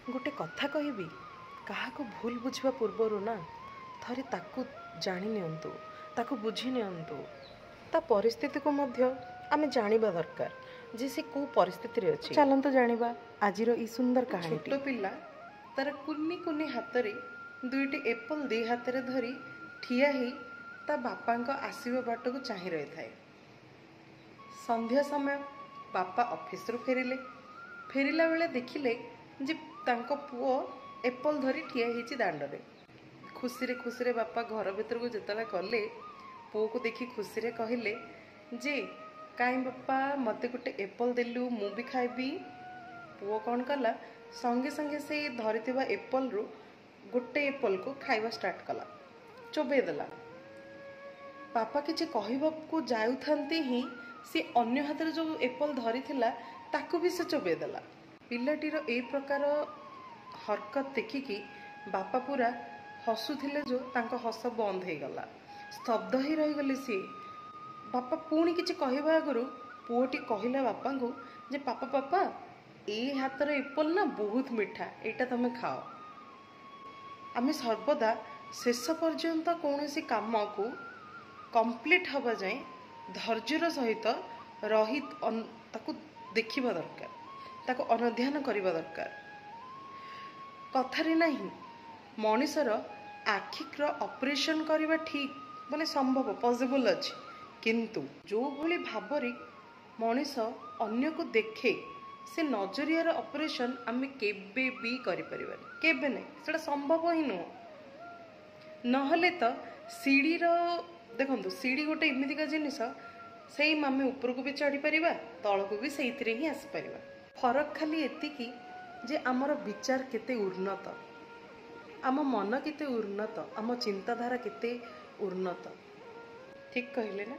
गोटे कथा कहबी काहाको भूल बुझा पूर्वर ना थरे ताकू जानी नियंतु ताकू बुझी नियंतु ता परिस्थिति को मध्य आमे जानिबा दरकार जे से को परिस्थिति रे अछि। चलंतु जानिबा आजिर ई सुंदर कहानी। छोटो पिल्ला तार कुन्नी कुन्नी हाथ रे दुईटी एप्पल दी हाथ रे धरी ठिया ही ता बापांको आसीबा बाट को चाहि रही थाए। संध्या समय बापा ऑफिस रु फेरिला बेले देखिले जे तांको पुओ एप्पल धरी ठिया हिची दांडरे। खुशी रे बापा घर भीतर को जतला कले पुओ को देखी खुशी रे कहिले जे काई बापा मते गोटे एप्पल देलु मु भी खाइबी। पुओ कौन कला संगे संगे से धरिथिबा एप्पल रु गोटे एप्पल को खाइबा स्टार्ट कला, चोबे देला। बापा किछि कहिबा को जाउथांती ही से अन्य हाथ रे जो एप्पल धरी थिला ताकू भी से चोबे देला। पिलाटीर ए प्रकार हरकत देखिकी बापा पूरा हसुथिले जो तांको हस बंद हो गला, स्तब्ध ही रही गले। सी बापा पुणी किछि कहिबा आगरु पुओटी कहिला बापा को जे पापा पापा ए हाथर एप्पल ना बहुत मीठा, एटा तमे खाओ। आमे सर्वदा शेष पर्यंत कौनसी काम को कंप्लीट हवा जाए धैर्यर सहित रही ताकू देखिबा दरकार, ताकू अनुध्यान करिबा दरकार। कथारे नहीं मनीषर आखिर ऑपरेशन करवा ठीक माने संभव पॉसिबल अच्छी, किंतु जो भली भावरे मनीष अन्य को देखे से नजरियार ऑपरेशन आमे केबे भी करि परिबानी, केबे नहीं, सेटा संभव ही नुह। नहले तो सीढ़ी देखो सीढ़ी गोटे एमतीका जिनिस से आमे ऊपर को भी चढ़ी परिबा तल को भी से ही आसी परिबा। फरक खाली एतिकी जे आमर विचार केते उन्नत, आम मन केते उन्नत, आम चिंताधारा केते उन्नत। ठीक कहले ना।